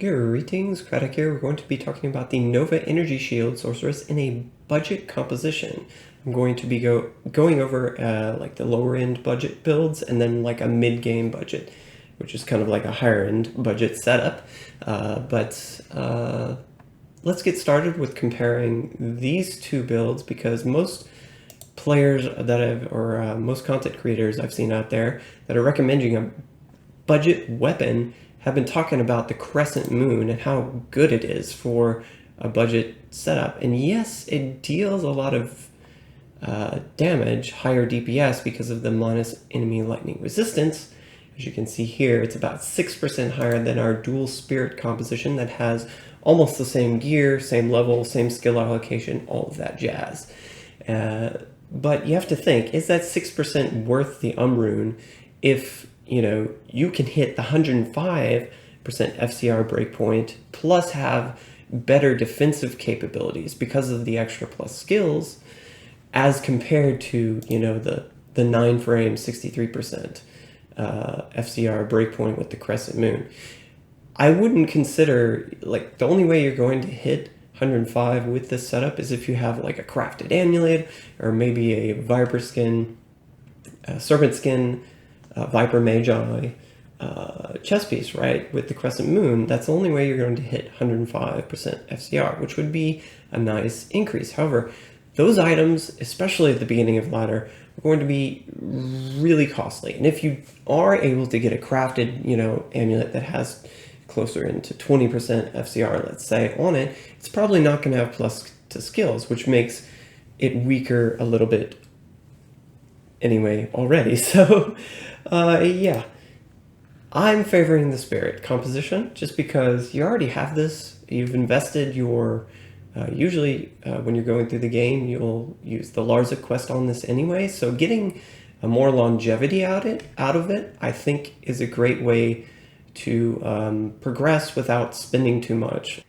Greetings, Sk.Ire. We're going to be talking about the Nova+Energy Shield sorceress in a budget composition. I'm going to be going over like the lower end budget builds and then like a mid-game budget, which is kind of like a higher end budget setup. Let's get started with comparing these two builds, because most players that most content creators I've seen out there that are recommending a budget weapon have been talking about the Crescent Moon and how good it is for a budget setup. And yes, it deals a lot of damage, higher DPS because of the minus enemy lightning resistance. As you can see here, it's about 6% higher than our dual spirit composition that has almost the same gear, same level, same skill allocation, all of that jazz. But you have to think, is that 6% worth the Rune if you can hit the 105% FCR breakpoint plus have better defensive capabilities because of the extra plus skills, as compared to the 9 frame 63% FCR breakpoint with the Crescent Moon. I wouldn't consider, like, the only way you're going to hit 105 with this setup is if you have like a crafted amulet or maybe a Viper skin, serpent skin, Viper Magi chest piece, right? With the Crescent Moon, that's the only way you're going to hit 105% FCR, which would be a nice increase. However, those items, especially at the beginning of ladder, are going to be really costly. And if you are able to get a crafted, amulet that has closer into 20% FCR, let's say, on it, it's probably not going to have plus to skills, which makes it weaker a little bit anyway already. So yeah, I'm favoring the spirit composition just because you already have this. You've invested your usually when you're going through the game, you'll use the Larza quest on this anyway, so getting a more longevity out of it, I think, is a great way to progress without spending too much.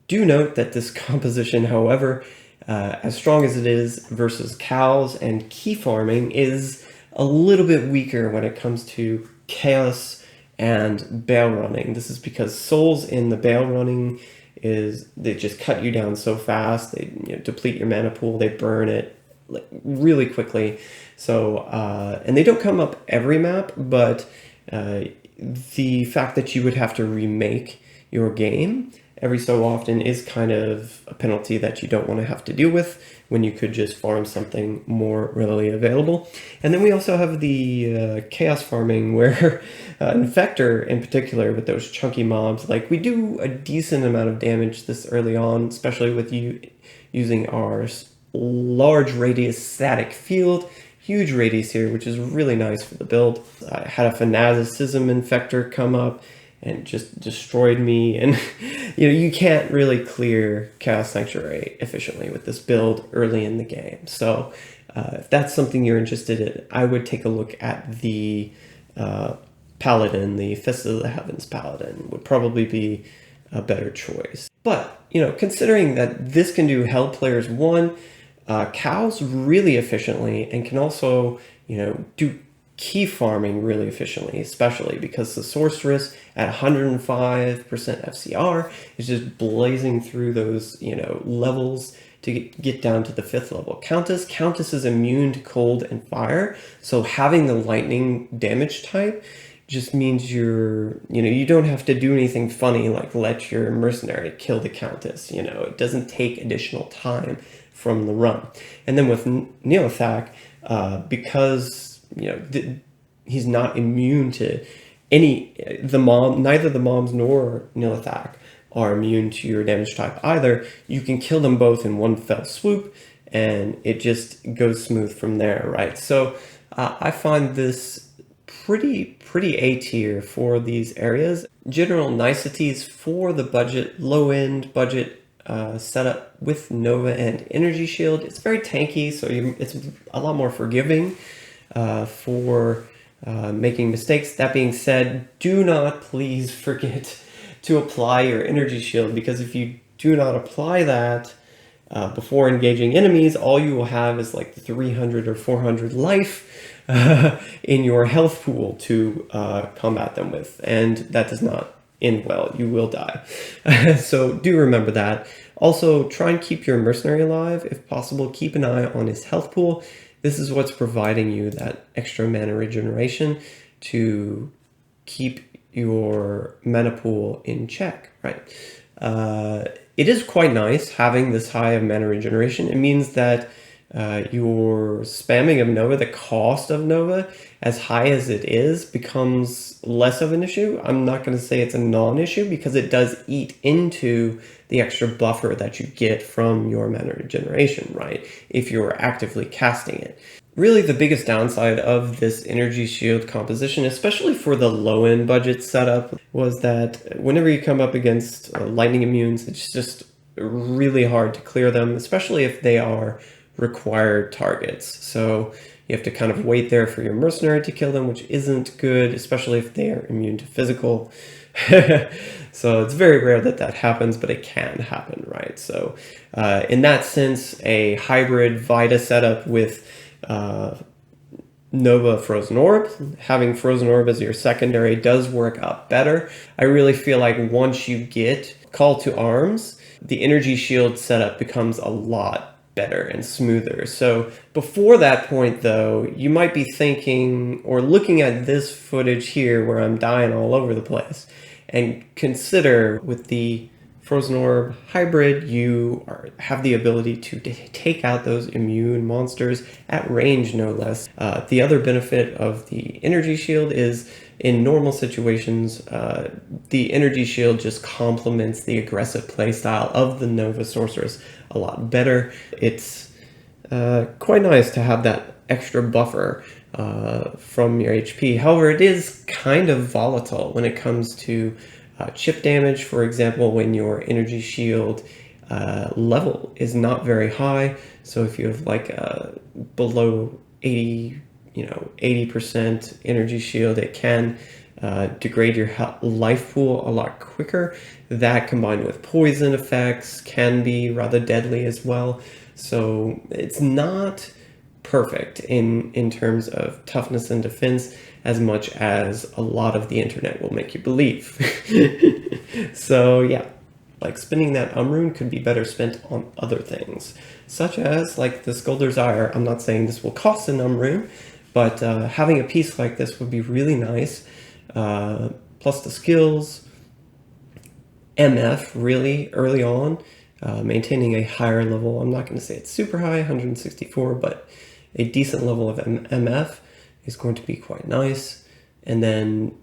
Do note that this composition, however, as strong as it is versus cows and key farming, is a little bit weaker when it comes to chaos and Baal running. This is because souls in the Baal running they just cut you down so fast. They deplete your mana pool. They burn it like really quickly. So and they don't come up every map, but the fact that you would have to remake your game every so often is kind of a penalty that you don't want to have to deal with when you could just farm something more readily available. And then we also have the chaos farming, where Infector in particular, with those chunky mobs, like, we do a decent amount of damage this early on, especially with you using our large radius static field. Huge radius here, which is really nice for the build. I had a fanaticism infector come up and just destroyed me, and you can't really clear Chaos Sanctuary efficiently with this build early in the game. So if that's something you're interested in, I would take a look at the Paladin. The Fist of the Heavens Paladin would probably be a better choice. But considering that this can do Hell Players 1, cows really efficiently, and can also do key farming really efficiently, especially because the sorceress at 105% FCR is just blazing through those levels to get down to the 5th level. Countess is immune to cold and fire, so having the lightning damage type just means you don't have to do anything funny like let your mercenary kill the Countess. It doesn't take additional time from the run. And then with Neothak, because he's not immune to neither the mobs nor Neothak are immune to your damage type either. You can kill them both in one fell swoop, and it just goes smooth from there, right? So I find this pretty A tier for these areas. General niceties for the budget, low end budget setup with Nova and Energy Shield. It's very tanky, so it's a lot more forgiving for making mistakes. That being said, do not please forget to apply your Energy Shield, because if you do not apply that before engaging enemies, all you will have is like 300 or 400 life in your health pool to combat them with, and that does not end well. You will die. So do remember that. Also, try and keep your mercenary alive. If possible, keep an eye on his health pool. This is what's providing you that extra mana regeneration to keep your mana pool in check, right? It is quite nice having this high of mana regeneration. It means that your spamming of Nova, the cost of Nova, as high as it is, becomes less of an issue. I'm not going to say it's a non-issue because it does eat into the extra buffer that you get from your mana regeneration, right? If you're actively casting it. Really, the biggest downside of this energy shield composition, especially for the low-end budget setup, was that whenever you come up against lightning immunes, it's just really hard to clear them, especially if they are required targets. So you have to kind of wait there for your mercenary to kill them, which isn't good, especially if they are immune to physical. So it's very rare that that happens, but it can happen, right? So in that sense, a hybrid VITA setup with Nova Frozen Orb, having Frozen Orb as your secondary does work out better. I really feel like once you get Call to Arms, the energy shield setup becomes a lot better and smoother. So before that point though, you might be thinking or looking at this footage here where I'm dying all over the place, and consider with the Frozen Orb hybrid, you have the ability to take out those immune monsters at range, no less. The other benefit of the energy shield is in normal situations, the energy shield just complements the aggressive playstyle of the Nova Sorceress a lot better. It's quite nice to have that extra buffer from your HP. However, it is kind of volatile when it comes to chip damage, for example, when your energy shield level is not very high. So if you have like below 80% energy shield, it can degrade your life pool a lot quicker. That combined with poison effects can be rather deadly as well. So it's not perfect in terms of toughness and defense as much as a lot of the internet will make you believe. So yeah, like spending that rune could be better spent on other things, such as like the Sk.Ire. I'm not saying this will cost an rune, but having a piece like this would be really nice. Plus the skills, MF really early on, maintaining a higher level. I'm not going to say it's super high, 164, but a decent level of MF is going to be quite nice. And then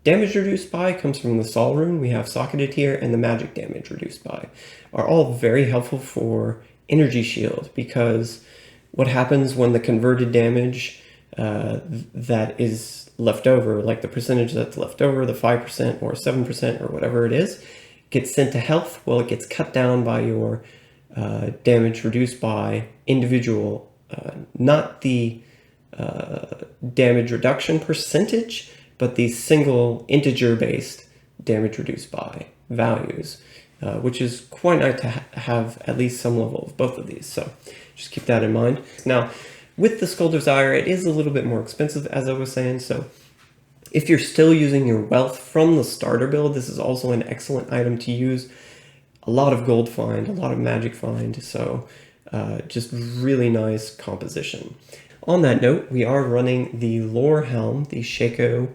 damage reduced by comes from the Sol rune. We have socketed here, and the magic damage reduced by are all very helpful for energy shield, because what happens when the converted damage that is left over, like the percentage that's left over, the 5% or 7% or whatever it is, gets sent to health. Well, it gets cut down by your damage reduced by individual, not the damage reduction percentage, but the single integer based damage reduced by values, which is quite nice to have at least some level of both of these. So just keep that in mind. Now, with the Sk.Ire, it is a little bit more expensive, as I was saying. So if you're still using your wealth from the starter build, this is also an excellent item to use. A lot of gold find, a lot of magic find. So just really nice composition. On that note, we are running the Lore Helm, the Shaco.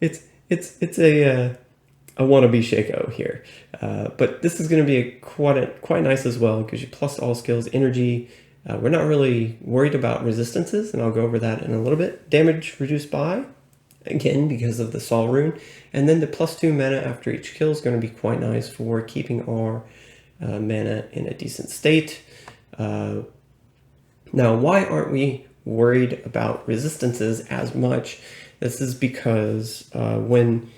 it's a wannabe Shaco here, but this is going to be quite nice as well. It gives you plus all skills, energy. We're not really worried about resistances, and I'll go over that in a little bit. Damage reduced by, again, because of the Sol rune, and then the +2 mana after each kill is going to be quite nice for keeping our mana in a decent state. Now, why aren't we worried about resistances as much? This is because when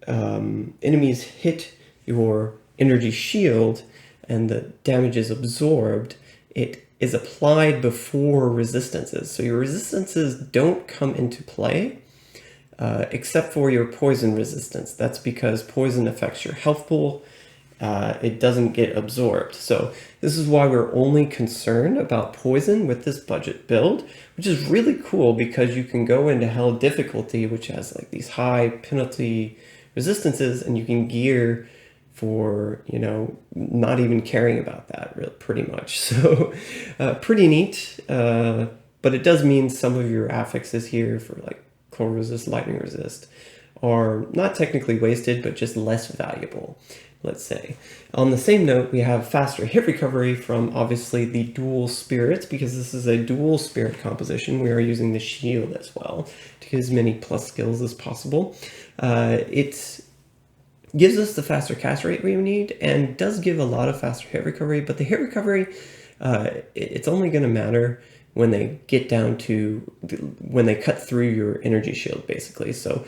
enemies hit your energy shield and the damage is absorbed, it is applied before resistances. So your resistances don't come into play except for your poison resistance. That's because poison affects your health pool. it doesn't get absorbed. So this is why we're only concerned about poison with this budget build, which is really cool because you can go into hell difficulty, which has like these high penalty resistances, and you can gear for, you know, not even caring about that pretty much. So pretty neat, but it does mean some of your affixes here for like cold resist, lightning resist are not technically wasted, but just less valuable, let's say. On the same note, we have faster hit recovery from obviously the dual spirits, because this is a dual spirit composition. We are using the shield as well to get as many plus skills as possible. It gives us the faster cast rate we need and does give a lot of faster hit recovery, but the hit recovery, it's only going to matter when they get down to, when they cut through your energy shield, basically. So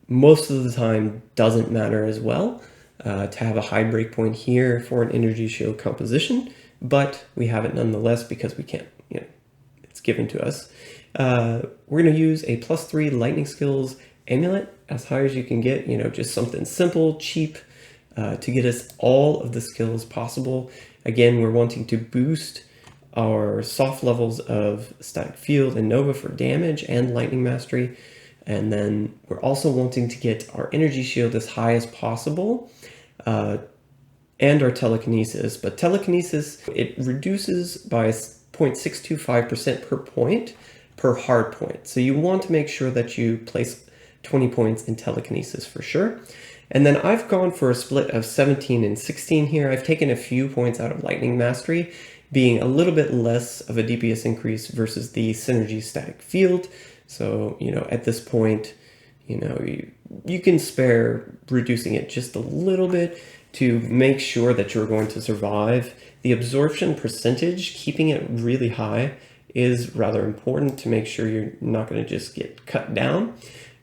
most of the time doesn't matter as well to have a high breakpoint here for an energy shield composition, but we have it nonetheless because we can't, you know, it's given to us. We're going to use a +3 lightning skills amulet, as high as you can get, you know, just something simple, cheap, to get us all of the skills possible. Again, we're wanting to boost our soft levels of static field and Nova for damage and lightning mastery. And then we're also wanting to get our energy shield as high as possible, and our telekinesis. But telekinesis, it reduces by 0.625% per point per hard point. So you want to make sure that you place 20 points in telekinesis for sure. And then I've gone for a split of 17 and 16 here. I've taken a few points out of lightning mastery, being a little bit less of a DPS increase versus the synergy static field. So, you know, at this point, you know, you can spare reducing it just a little bit to make sure that you're going to survive. The absorption percentage, keeping it really high, is rather important to make sure you're not going to just get cut down.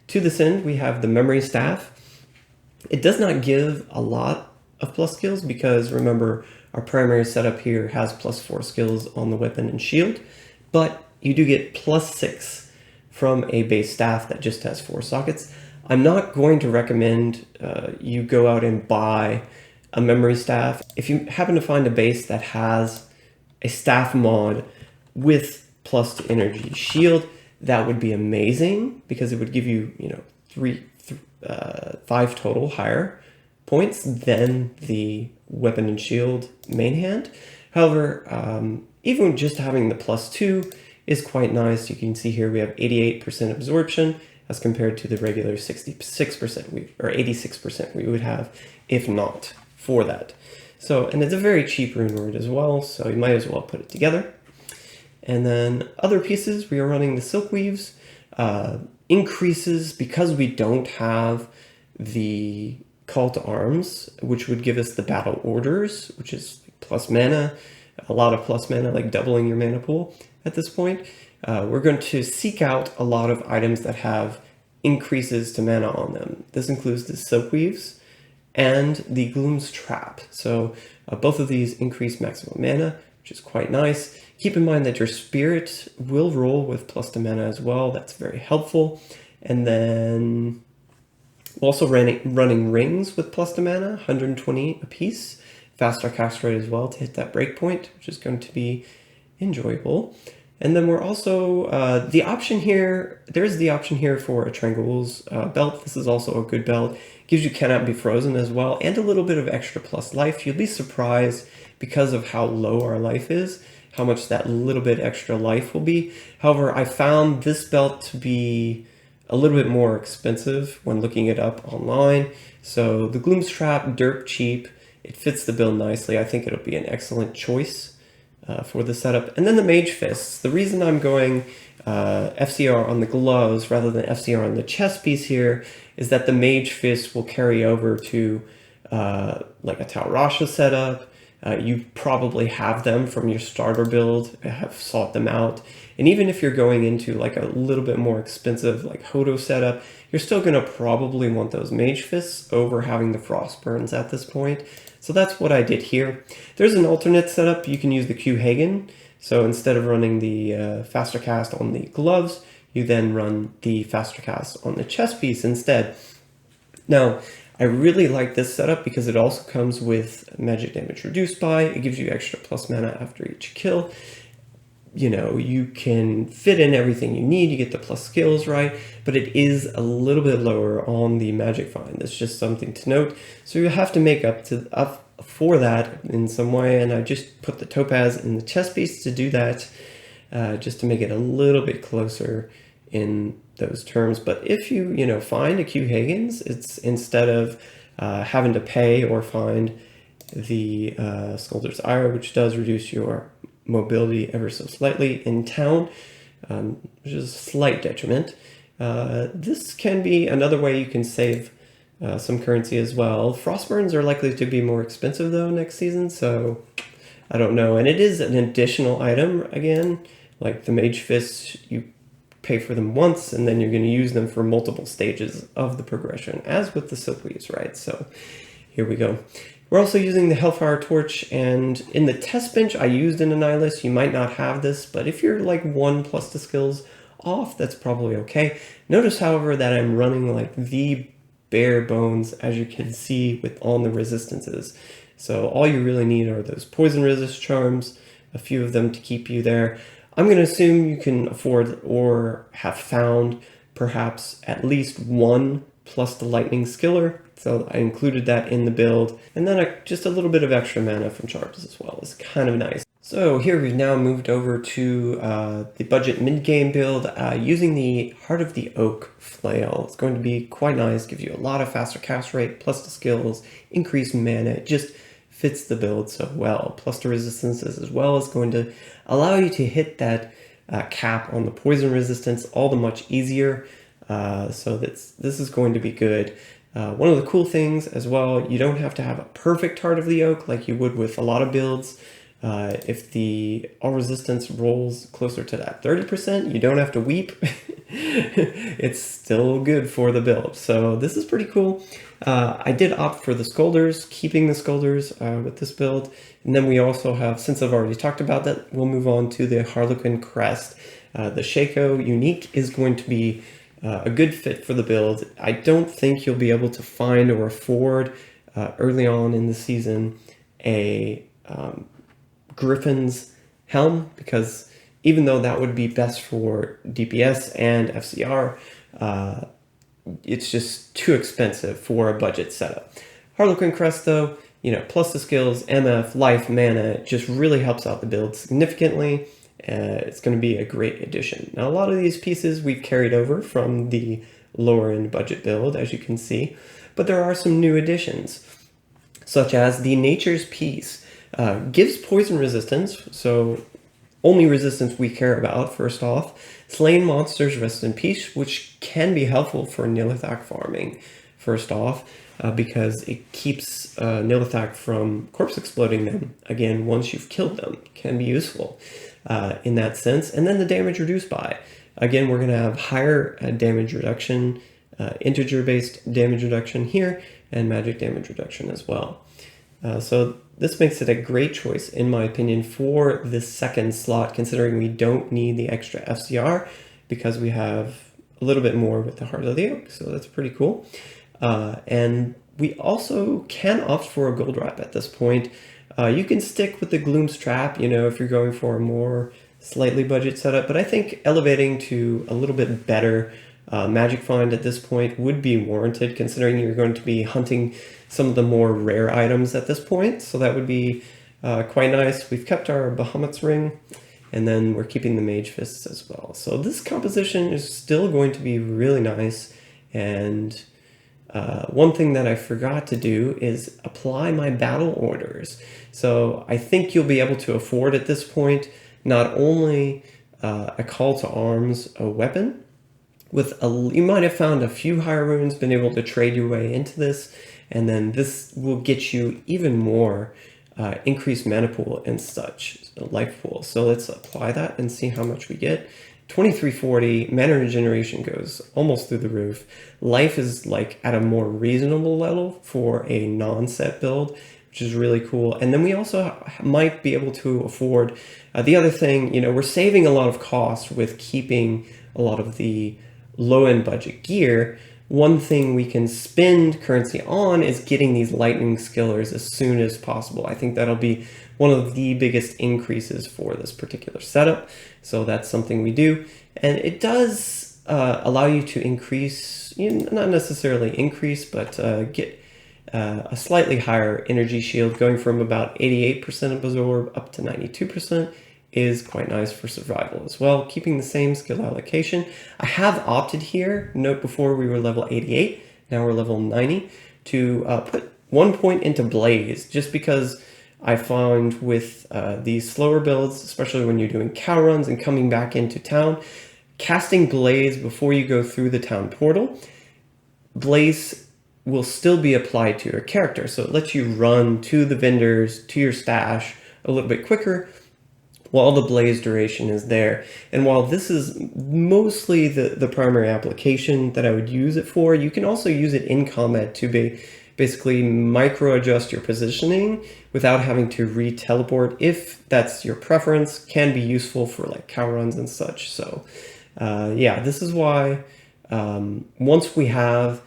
To this end, we have the memory staff. It does not give a lot of plus skills because, remember, our primary setup here has +4 skills on the weapon and shield, but you do get +6 from a base staff that just has 4 sockets. I'm not going to recommend you go out and buy a memory staff. If you happen to find a base that has a staff mod with plus to energy shield, that would be amazing because it would give you, you know, 5 total higher points than the weapon and shield main hand. However, even just having the +2 is quite nice. You can see here we have 88% absorption as compared to the regular 66% or 86% we would have if not for that. So, and it's a very cheap rune word as well, so you might as well put it together. And then other pieces, we are running the silk weaves, increases because we don't have the call to arms, which would give us the battle orders, which is plus mana, a lot of plus mana, like doubling your mana pool at this point. We're going to seek out a lot of items that have increases to mana on them. This includes the silk weaves and the Gloam's trap. So both of these increase maximum mana, which is quite nice. Keep in mind that your spirit will roll with plus to mana as well. That's very helpful. And then also running rings with plus to mana, 120 apiece. Faster cast rate as well to hit that breakpoint, which is going to be enjoyable. And then we're also, the option here, there's the option here for a Triangle's belt. This is also a good belt. Gives you cannot be frozen as well, and a little bit of extra plus life. You'll be surprised because of how low our life is, how much that little bit extra life will be. However, I found this belt to be a little bit more expensive when looking it up online. So the Gloam's Trap, dirt cheap. It fits the build nicely. I think it'll be an excellent choice for the setup. And then the Mage Fists. The reason I'm going FCR on the gloves rather than FCR on the chest piece here is that the Mage Fist will carry over to like a Tal Rasha setup. You probably have them from your starter build, have sought them out. And even if you're going into like a little bit more expensive like Hodo setup, you're still going to probably want those Mage Fists over having the Frost Burns at this point. So that's what I did here. There's an alternate setup. You can use the Que-Hegan. So instead of running the faster cast on the gloves, you then run the faster cast on the chest piece instead. Now, I really like this setup because it also comes with magic damage reduced by. It gives you extra plus mana after each kill. You know, you can fit in everything you need, you get the plus skills right, but it is a little bit lower on the magic find. That's just something to note. So you have to make up for that in some way, and I just put the topaz in the chest piece to do that, just to make it a little bit closer in those terms. But if you find a Que-Hegan's, it's instead of having to pay or find the Sk.Ire, which does reduce your mobility ever so slightly in town, which is a slight detriment. This can be another way you can save some currency as well. Frostburns are likely to be more expensive though next season, so I don't know. And it is an additional item again, like the Mage Fists, you pay for them once and then you're going to use them for multiple stages of the progression, as with the Silkweaves, right? So here we go. We're also using the Hellfire Torch, and in the test bench I used an Annihilus. You might not have this, but if you're like 1+ the skills off, that's probably okay. Notice, however, that I'm running like the bare bones, as you can see, with all the resistances. So all you really need are those poison resist charms, a few of them to keep you there. I'm going to assume you can afford or have found perhaps at least 1 plus the lightning skiller. So I included that in the build. And then just a little bit of extra mana from charms as well is kind of nice. So here we've now moved over to the budget mid-game build using the Heart of the Oak Flail. It's going to be quite nice, gives you a lot of faster cast rate, plus the skills, increased mana. It just fits the build so well. Plus the resistances as well is going to allow you to hit that cap on the poison resistance all the much easier. So this is going to be good. One of the cool things as well, you don't have to have a perfect Heart of the Oak like you would with a lot of builds. If the all resistance rolls closer to that 30%, you don't have to weep. It's still good for the build. So this is pretty cool. I did opt for the Scolders, keeping the Scolders with this build. And then we also have, since I've already talked about that, we'll move on to the Harlequin Crest. The Shaco Unique is going to be a good fit for the build. I don't think you'll be able to find or afford early on in the season a Griffin's Helm, because even though that would be best for DPS and FCR, it's just too expensive for a budget setup. Harlequin Crest though, plus the skills, MF, life, mana, just really helps out the build significantly. It's going to be a great addition. Now, a lot of these pieces we've carried over from the lower end budget build, as you can see, but there are some new additions, such as the Nature's Piece. Gives poison resistance, so only resistance we care about, first off. Slain monsters rest in peace, which can be helpful for Nilithak farming, first off, because it keeps Nilithak from corpse exploding them again once you've killed them. Can be useful in that sense. And then the damage reduced by. Again, we're going to have higher damage reduction, integer-based damage reduction here, and magic damage reduction as well. So this makes it a great choice, in my opinion, for this second slot, considering we don't need the extra FCR because we have a little bit more with the Heart of the Oak, so that's pretty cool. And we also can opt for a gold wrap at this point. You can stick with the Gloom's Trap, if you're going for a more slightly budget setup, but I think elevating to a little bit better magic find at this point would be warranted, considering you're going to be hunting some of the more rare items at this point. So that would be quite nice. We've kept our Bahamut's Ring, and then we're keeping the Mage Fists as well. So this composition is still going to be really nice. And one thing that I forgot to do is apply my battle orders. So I think you'll be able to afford at this point not only a call to arms, a weapon, you might have found a few higher runes, been able to trade your way into this, and then this will get you even more increased mana pool and such, life pool. So let's apply that and see how much we get. 2340, mana regeneration goes almost through the roof. Life is like at a more reasonable level for a non-set build, which is really cool. And then we also might be able to afford the other thing, we're saving a lot of cost with keeping a lot of the low-end budget gear, one thing we can spend currency on is getting these lightning skillers as soon as possible. I think that'll be one of the biggest increases for this particular setup. So that's something we do. And it does allow you to increase, not necessarily increase, but get a slightly higher energy shield, going from about 88% absorb up to 92% is quite nice for survival as well. Keeping the same skill allocation. I have opted here, note before we were level 88, now we're level 90, to put 1 point into Blaze, just because I find with these slower builds, especially when you're doing cow runs and coming back into town, casting Blaze before you go through the town portal, Blaze will still be applied to your character. So it lets you run to the vendors, to your stash a little bit quicker while the Blaze duration is there. And while this is mostly the primary application that I would use it for, you can also use it in combat to basically micro adjust your positioning without having to re-teleport. If that's your preference, can be useful for like cow runs and such. So yeah, this is why once we have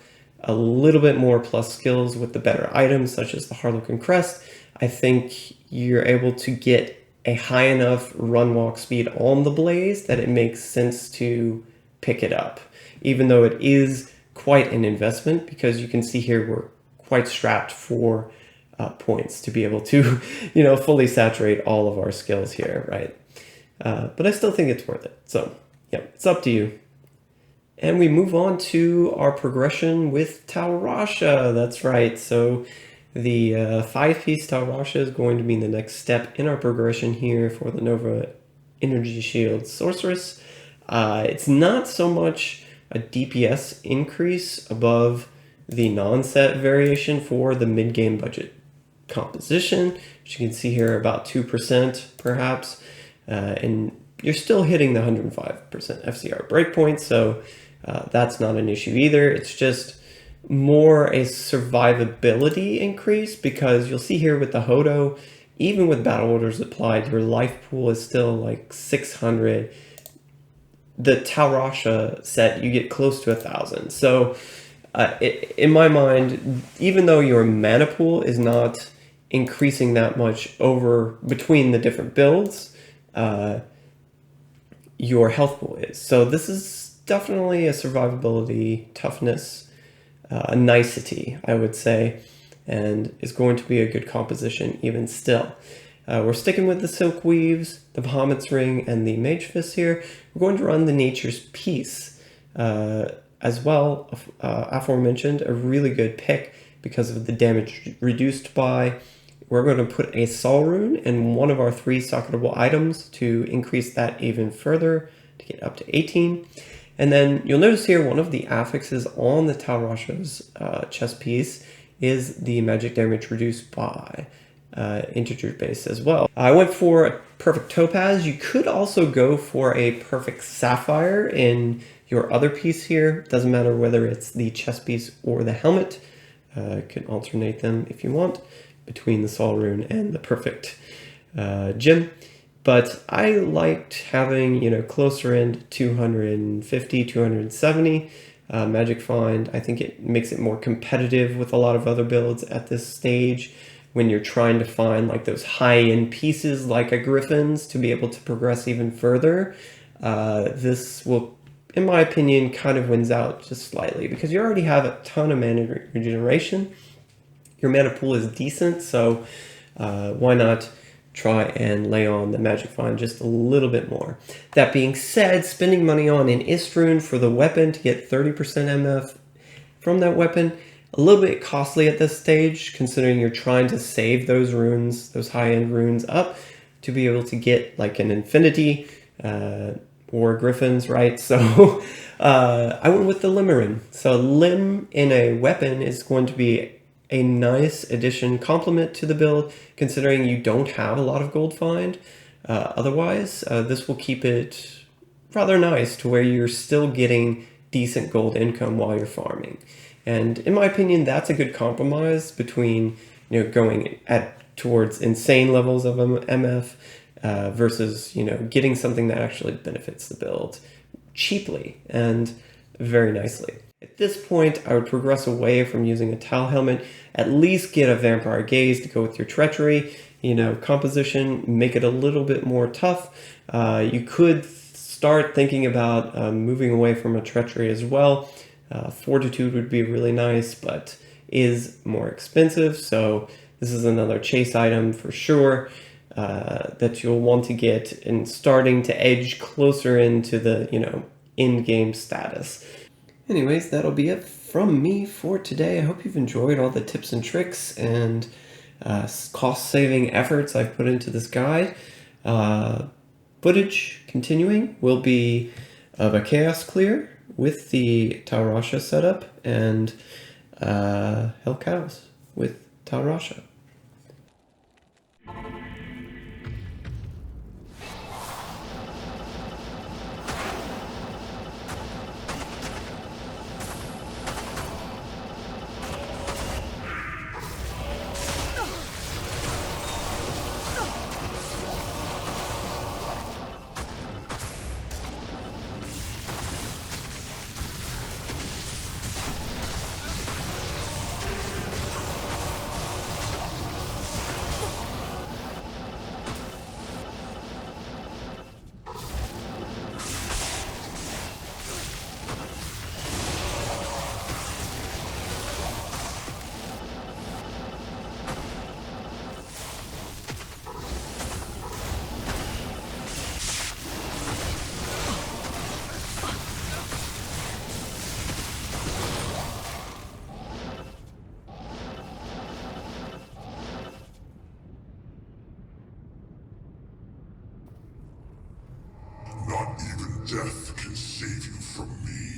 a little bit more plus skills with the better items, such as the Harlequin Crest, I think you're able to get a high enough run walk speed on the Blaze that it makes sense to pick it up, even though it is quite an investment, because you can see here we're quite strapped for points to be able to, fully saturate all of our skills here, right? But I still think it's worth it. So yeah, it's up to you. And we move on to our progression with Tal Rasha. That's right. So the 5-piece Tal Rasha is going to be the next step in our progression here for the Nova+Energy Shield Sorceress. It's not so much a DPS increase above the non-set variation for the mid-game budget composition, which you can see here about 2% perhaps, and you're still hitting the 105% FCR breakpoint, so that's not an issue either. It's just more a survivability increase, because you'll see here with the Hodo, even with battle orders applied, your life pool is still like 600. The Tal Rasha set, you get close to 1,000. So in my mind, even though your mana pool is not increasing that much over between the different builds, your health pool is. So this is definitely a survivability, toughness, a nicety, I would say, and is going to be a good composition even still. We're sticking with the Silk Weaves, the Bahamut's Ring, and the Mage Fist here. We're going to run the Nature's Peace as well, aforementioned, a really good pick because of the damage reduced by. We're going to put a Sol Rune in one of our 3 socketable items to increase that even further to get up to 18. And then you'll notice here one of the affixes on the Tal Rasha's chest piece is the magic damage reduced by integer base as well. I went for a perfect topaz. You could also go for a perfect sapphire in your other piece here. Doesn't matter whether it's the chest piece or the helmet. You can alternate them if you want between the Sol Rune and the perfect gem. But I liked having, closer end 250, 270 Magic Find. I think it makes it more competitive with a lot of other builds at this stage when you're trying to find like those high-end pieces like a Griffin's to be able to progress even further. This will, in my opinion, kind of wins out just slightly because you already have a ton of mana regeneration. Your mana pool is decent, so why not try and lay on the Magic Find just a little bit more. That being said, spending money on an Istrune for the weapon to get 30% MF from that weapon, a little bit costly at this stage, considering you're trying to save those runes, those high-end runes up to be able to get like an Infinity or Griffins, right? So I went with the Limmering. So Lim in a weapon is going to be a nice addition, complement to the build, considering you don't have a lot of gold find. Otherwise, this will keep it rather nice to where you're still getting decent gold income while you're farming. And in my opinion, that's a good compromise between going towards insane levels of MF versus getting something that actually benefits the build cheaply and very nicely. At this point, I would progress away from using a Tal helmet, at least get a Vampire Gaze to go with your Treachery, composition, make it a little bit more tough. You could start thinking about moving away from a Treachery as well. Fortitude would be really nice, but is more expensive, so this is another chase item for sure that you'll want to get in starting to edge closer into the, in-game status. Anyways, that'll be it from me for today. I hope you've enjoyed all the tips and tricks and cost-saving efforts I've put into this guide. Footage continuing will be of a Chaos clear with the Tal Rasha setup and Hell Cows with Tal Rasha. Not even death can save you from me.